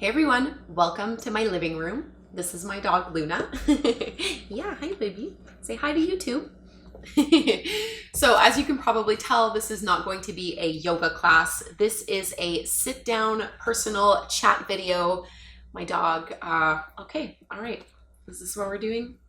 Hey everyone, welcome to my living room. This is my dog Luna. Yeah, hi baby. Say hi to YouTube. So as you can probably tell, this is not going to be a yoga class. This is a sit down personal chat video. My dog, okay, all right. Is this what we're doing?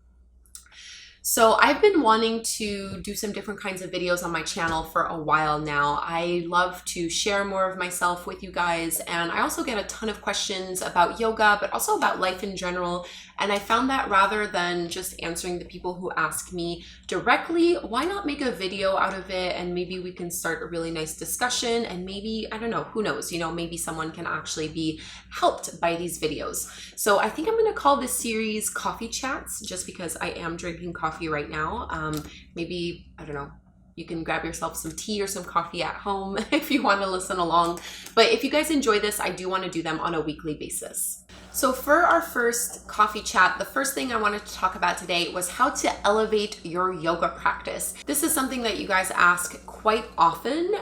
So I've been wanting to do some different kinds of videos on my channel for a while now. I love to share more of myself with you guys, and I also get a ton of questions about yoga, but also about life in general. And I found that rather than just answering the people who ask me directly, why not make a video out of it, and maybe we can start a really nice discussion, and maybe, I don't know, who knows, you know, maybe someone can actually be helped by these videos. So I think I'm going to call this series Coffee Chats, just because I am drinking coffee right now. Maybe, I don't know, you can grab yourself some tea or some coffee at home if you want to listen along. But if you guys enjoy this, I do want to do them on a weekly basis. So for our first coffee chat, the first thing I wanted to talk about today was how to elevate your yoga practice. This is something that you guys ask quite often.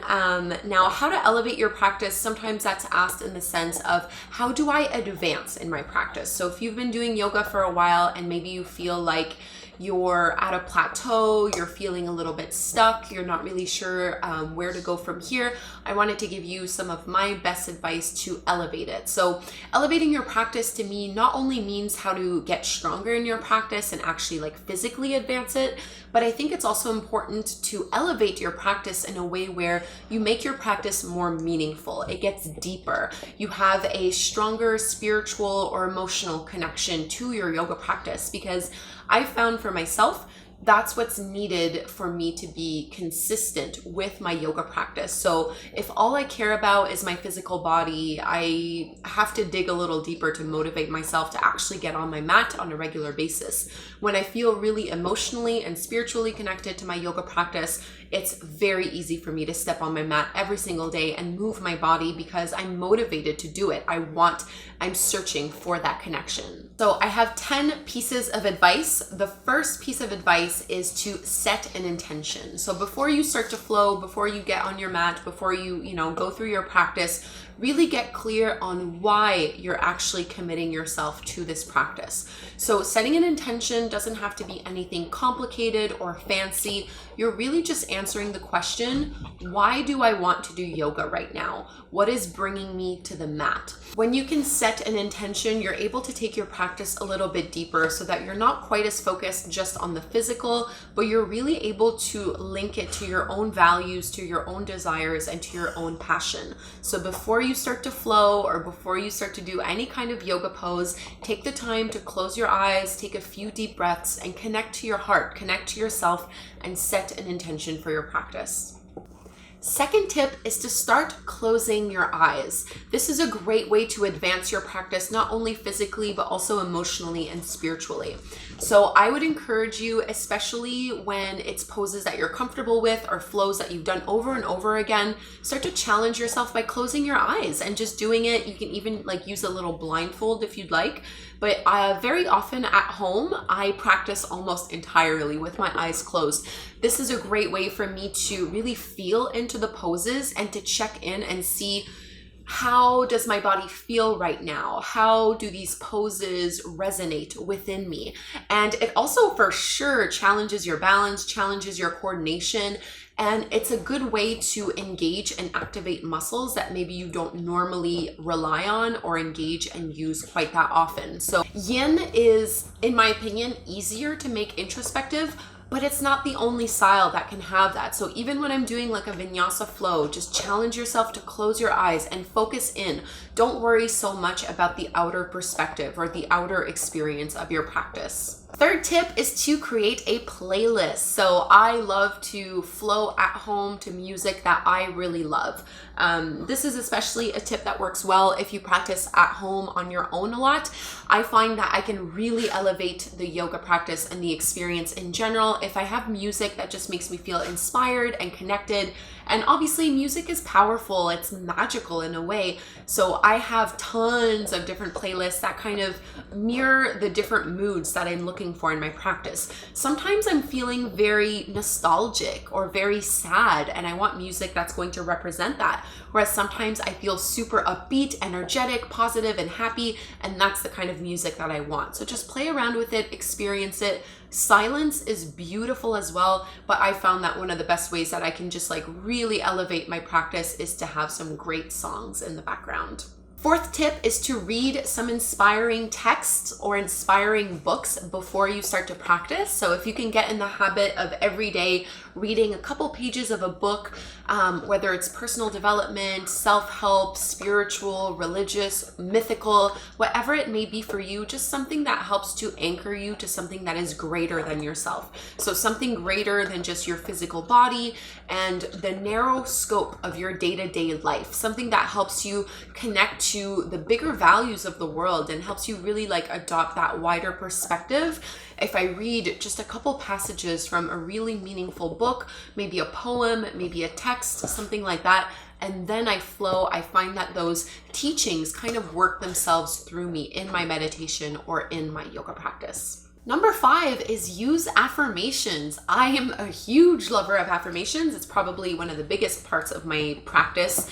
Now, how to elevate your practice, sometimes that's asked in the sense of how do I advance in my practice? So if you've been doing yoga for a while and maybe you feel like you're at a plateau, you're feeling a little bit stuck, you're not really sure where to go from here, I wanted to give you some of my best advice to elevate it. So elevating your practice to me not only means how to get stronger in your practice and actually like physically advance it, but I think it's also important to elevate your practice in a way where you make your practice more meaningful. It gets deeper. You have a stronger spiritual or emotional connection to your yoga practice, because I found for myself that's what's needed for me to be consistent with my yoga practice. So if all I care about is my physical body, I have to dig a little deeper to motivate myself to actually get on my mat on a regular basis. When I feel really emotionally and spiritually connected to my yoga practice, it's very easy for me to step on my mat every single day and move my body because I'm motivated to do it. I'm searching for that connection. So I have 10 pieces of advice. The first piece of advice is to set an intention. So before you start to flow, before you get on your mat, before you go through your practice, really get clear on why you're actually committing yourself to this practice. So setting an intention doesn't have to be anything complicated or fancy. You're really just answering the question, why do I want to do yoga right now? What is bringing me to the mat? When you can set an intention, you're able to take your practice a little bit deeper so that you're not quite as focused just on the physical, but you're really able to link it to your own values, to your own desires, and to your own passion. So before you start to flow or before you start to do any kind of yoga pose, take the time to close your eyes, take a few deep breaths, and connect to your heart, connect to yourself, and set an intention for your practice. Second tip is to start closing your eyes. This is a great way to advance your practice, not only physically, but also emotionally and spiritually. So I would encourage you, especially when it's poses that you're comfortable with or flows that you've done over and over again, start to challenge yourself by closing your eyes and just doing it. You can even use a little blindfold if you'd like. But very often at home, I practice almost entirely with my eyes closed. This is a great way for me to really feel into the poses and to check in and see, how does my body feel right now? How do these poses resonate within me? And it also for sure challenges your balance, challenges your coordination, and it's a good way to engage and activate muscles that maybe you don't normally rely on or engage and use quite that often. So yin is, in my opinion, easier to make introspective, but it's not the only style that can have that. So even when I'm doing like a vinyasa flow, just challenge yourself to close your eyes and focus in. Don't worry so much about the outer perspective or the outer experience of your practice. Third tip is to create a playlist. So I love to flow at home to music that I really love. This is especially a tip that works well if you practice at home on your own a lot. I find that I can really elevate the yoga practice and the experience in general if I have music that just makes me feel inspired and connected. And obviously music is powerful, it's magical in a way. So I have tons of different playlists that kind of mirror the different moods that I'm looking looking for in my practice. Sometimes I'm feeling very nostalgic or very sad, and I want music that's going to represent that. Whereas sometimes I feel super upbeat, energetic, positive, and happy, and that's the kind of music that I want. So just play around with it, experience it. Silence is beautiful as well, but I found that one of the best ways that I can just like really elevate my practice is to have some great songs in the background. Fourth tip is to read some inspiring texts or inspiring books before you start to practice. So if you can get in the habit of every day reading a couple pages of a book, whether it's personal development, self-help, spiritual, religious, mythical, whatever it may be for you, just something that helps to anchor you to something that is greater than yourself. So something greater than just your physical body and the narrow scope of your day-to-day life, something that helps you connect to the bigger values of the world and helps you really like adopt that wider perspective. If I read just a couple passages from a really meaningful book, maybe a poem, maybe a text, something like that, and then I flow, I find that those teachings kind of work themselves through me in my meditation or in my yoga practice. Number 5 is use affirmations. I am a huge lover of affirmations. It's probably one of the biggest parts of my practice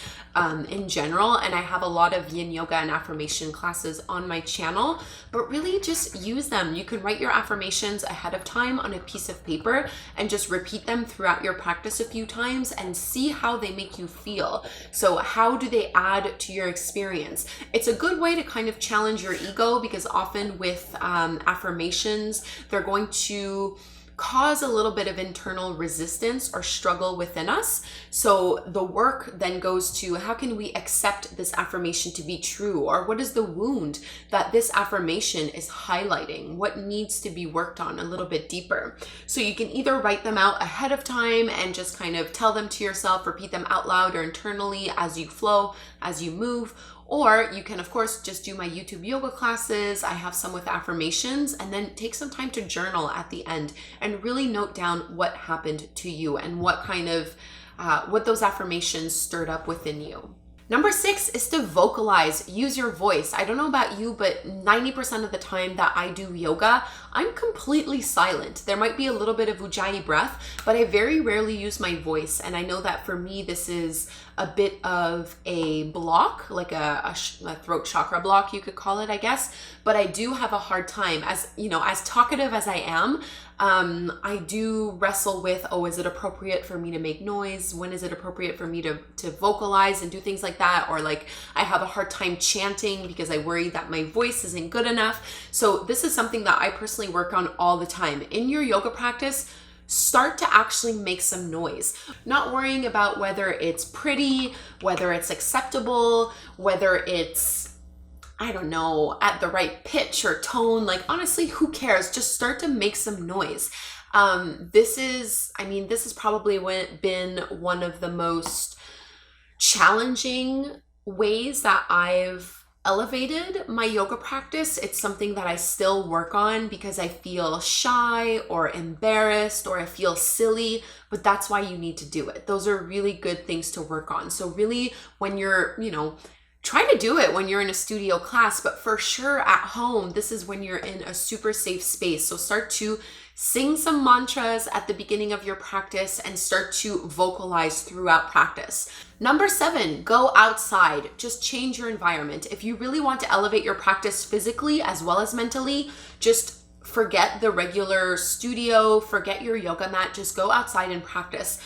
in general, and I have a lot of yin yoga and affirmation classes on my channel, but really just use them. You can write your affirmations ahead of time on a piece of paper and just repeat them throughout your practice a few times and see how they make you feel. So how do they add to your experience? It's a good way to kind of challenge your ego, because often with affirmations, they're going to cause a little bit of internal resistance or struggle within us. So the work then goes to, how can we accept this affirmation to be true? Or what is the wound that this affirmation is highlighting? What needs to be worked on a little bit deeper? So you can either write them out ahead of time and just kind of tell them to yourself, repeat them out loud or internally as you flow, as you move. Or you can, of course, just do my YouTube yoga classes. I have some with affirmations, and then take some time to journal at the end and really note down what happened to you and what kind of, what those affirmations stirred up within you. Number 6 is to vocalize, use your voice. I don't know about you, but 90% of the time that I do yoga, I'm completely silent. There might be a little bit of ujjayi breath, but I very rarely use my voice. And I know that for me, this is a bit of a block, like a throat chakra block, you could call it, I guess. But I do have a hard time, as you know, as talkative as I am, I do wrestle with, oh, is it appropriate for me to make noise? When is it appropriate for me to vocalize and do things like that? Or like I have a hard time chanting because I worry that my voice isn't good enough. So this is something that I personally work on all the time. In your yoga practice, start to actually make some noise. Not worrying about whether it's pretty, whether it's acceptable, whether it's, I don't know, at the right pitch or tone. Like, honestly, who cares? Just start to make some noise. This has probably been one of the most challenging ways that I've elevated my yoga practice. It's something that I still work on because I feel shy or embarrassed or I feel silly, but that's why you need to do it. Those are really good things to work on. So really, when you're, try to do it when you're in a studio class, but for sure at home, this is when you're in a super safe space. So start to sing some mantras at the beginning of your practice and start to vocalize throughout practice. Number 7, go outside. Just change your environment. If you really want to elevate your practice physically as well as mentally, just forget the regular studio, forget your yoga mat, just go outside and practice.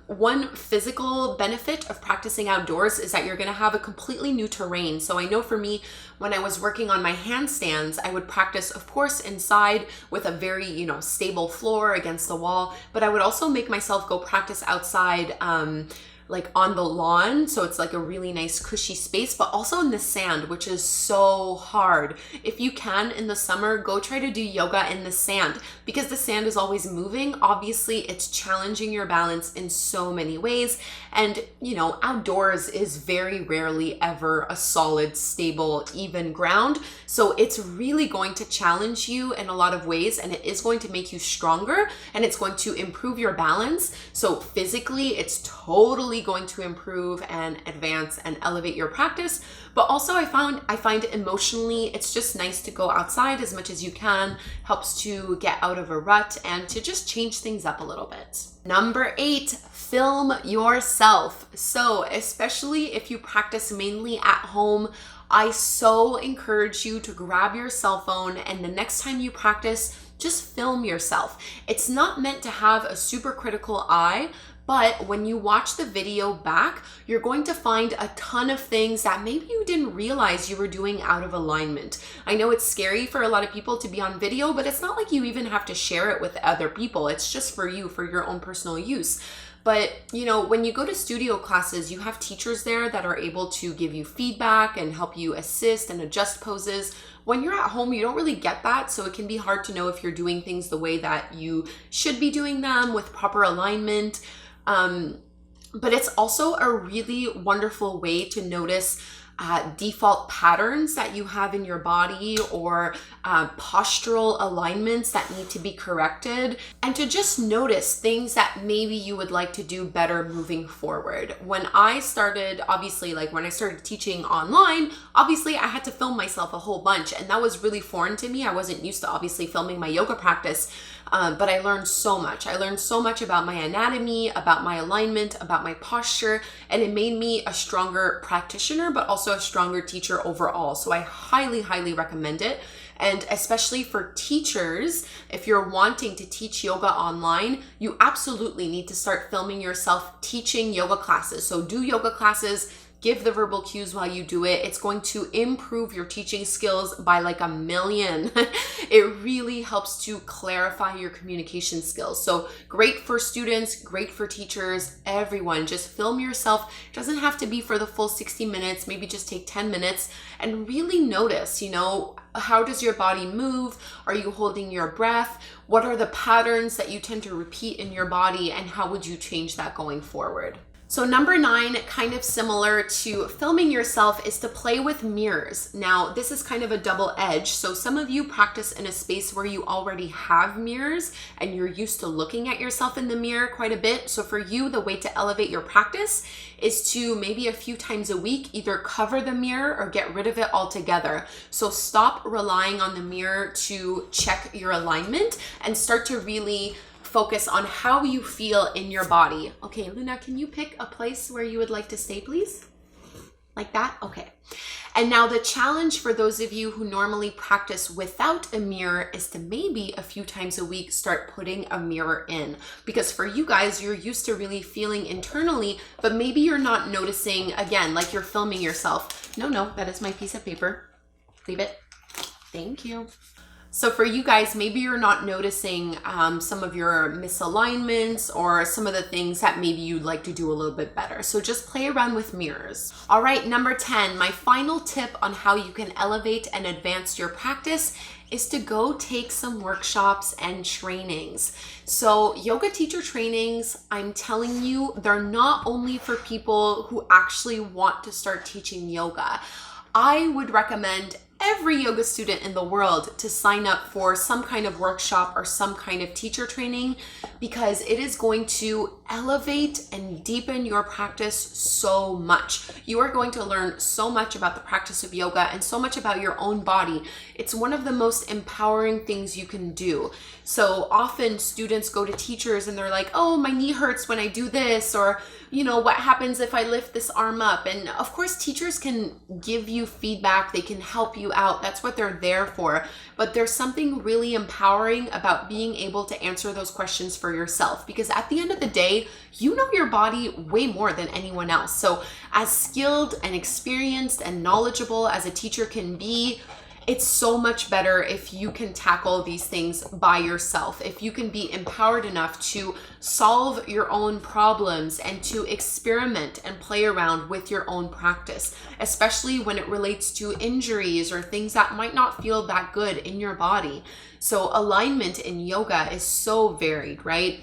One physical benefit of practicing outdoors is that you're going to have a completely new terrain. So I know for me, when I was working on my handstands, I would practice, of course, inside with a very, stable floor against the wall, but I would also make myself go practice outside, like on the lawn. So it's like a really nice cushy space, but also in the sand, which is so hard. If you can in the summer, go try to do yoga in the sand because the sand is always moving. Obviously, it's challenging your balance in so many ways. And, outdoors is very rarely ever a solid, stable, even ground. So it's really going to challenge you in a lot of ways, and it is going to make you stronger and it's going to improve your balance. So physically, it's totally totally going to improve and advance and elevate your practice. But also I find emotionally, it's just nice to go outside as much as you can, helps to get out of a rut and to just change things up a little bit. Number 8, film yourself. So especially if you practice mainly at home, I so encourage you to grab your cell phone and the next time you practice, just film yourself. It's not meant to have a super critical eye, but when you watch the video back, you're going to find a ton of things that maybe you didn't realize you were doing out of alignment. I know it's scary for a lot of people to be on video, but it's not like you even have to share it with other people. It's just for you, for your own personal use. But, you know, when you go to studio classes, you have teachers there that are able to give you feedback and help you assist and adjust poses. When you're at home, you don't really get that, so it can be hard to know if you're doing things the way that you should be doing them with proper alignment. But it's also a really wonderful way to notice default patterns that you have in your body or postural alignments that need to be corrected, and to just notice things that maybe you would like to do better moving forward. When I started, obviously, like when I started teaching online, obviously I had to film myself a whole bunch, and that was really foreign to me. I wasn't used to obviously filming my yoga practice. But I learned so much. I learned so much about my anatomy, about my alignment, about my posture, and it made me a stronger practitioner, but also a stronger teacher overall. So I highly, highly recommend it. And especially for teachers, if you're wanting to teach yoga online, you absolutely need to start filming yourself teaching yoga classes. So do yoga classes, give the verbal cues while you do it. It's going to improve your teaching skills by like a million. It really helps to clarify your communication skills. So great for students, great for teachers, everyone. Just film yourself. It doesn't have to be for the full 60 minutes. Maybe just take 10 minutes and really notice, you know, how does your body move? Are you holding your breath? What are the patterns that you tend to repeat in your body, and how would you change that going forward? So number 9, kind of similar to filming yourself, is to play with mirrors. Now, this is kind of a double edge. So some of you practice in a space where you already have mirrors and you're used to looking at yourself in the mirror quite a bit. So for you, the way to elevate your practice is to maybe a few times a week, either cover the mirror or get rid of it altogether. So stop relying on the mirror to check your alignment and start to really focus on how you feel in your body. Okay, Luna, can you pick a place where you would like to stay, please? Like that? Okay. And now the challenge for those of you who normally practice without a mirror is to maybe a few times a week start putting a mirror in. Because for you guys, you're used to really feeling internally, but maybe you're not noticing, again, like you're filming yourself. No, that is my piece of paper. Leave it. Thank you. So for you guys, maybe you're not noticing some of your misalignments or some of the things that maybe you'd like to do a little bit better. So just play around with mirrors. All right, number 10, my final tip on how you can elevate and advance your practice is to go take some workshops and trainings. So yoga teacher trainings, I'm telling you, they're not only for people who actually want to start teaching yoga. I would recommend every yoga student in the world to sign up for some kind of workshop or some kind of teacher training, because it is going to elevate and deepen your practice so much. You are going to learn so much about the practice of yoga and so much about your own body. It's one of the most empowering things you can do. So often students go to teachers and they're like, oh, my knee hurts when I do this, or, you know, what happens if I lift this arm up? And of course, teachers can give you feedback. They can help you out. That's what they're there for. But there's something really empowering about being able to answer those questions for yourself, because at the end of the day, you know your body way more than anyone else. So as skilled and experienced and knowledgeable as a teacher can be, it's so much better if you can tackle these things by yourself, if you can be empowered enough to solve your own problems and to experiment and play around with your own practice, especially when it relates to injuries or things that might not feel that good in your body. So alignment in yoga is so varied, right?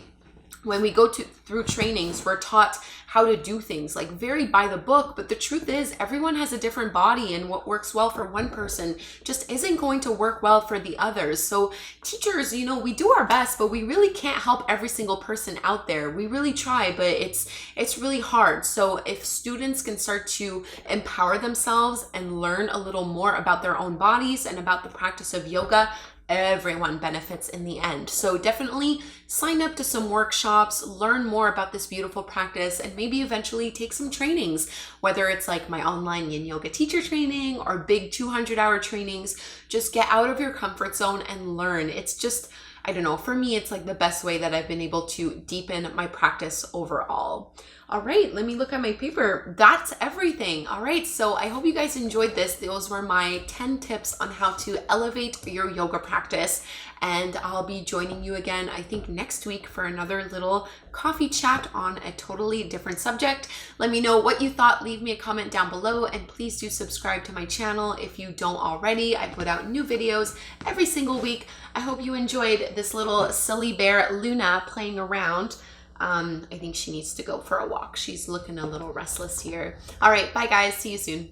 When we go through trainings, we're taught how to do things, like very by the book. But the truth is, everyone has a different body, and what works well for one person just isn't going to work well for the others. So teachers, you know, we do our best, but we really can't help every single person out there. We really try, but it's really hard. So if students can start to empower themselves and learn a little more about their own bodies and about the practice of yoga, everyone benefits in the end. So definitely sign up to some workshops, learn more about this beautiful practice, and maybe eventually take some trainings, whether it's like my online yin yoga teacher training or big 200-hour trainings. Just get out of your comfort zone and learn. It's just, I don't know, for me, it's like the best way that I've been able to deepen my practice overall. All right, let me look at my paper. That's everything. All right, so I hope you guys enjoyed this. Those were my 10 tips on how to elevate your yoga practice. And I'll be joining you again, I think next week, for another little coffee chat on a totally different subject. Let me know what you thought. Leave me a comment down below, and please do subscribe to my channel if you don't already. I put out new videos every single week. I hope you enjoyed this little silly bear, Luna, playing around. I think she needs to go for a walk. She's looking a little restless here. All right, bye guys. See you soon.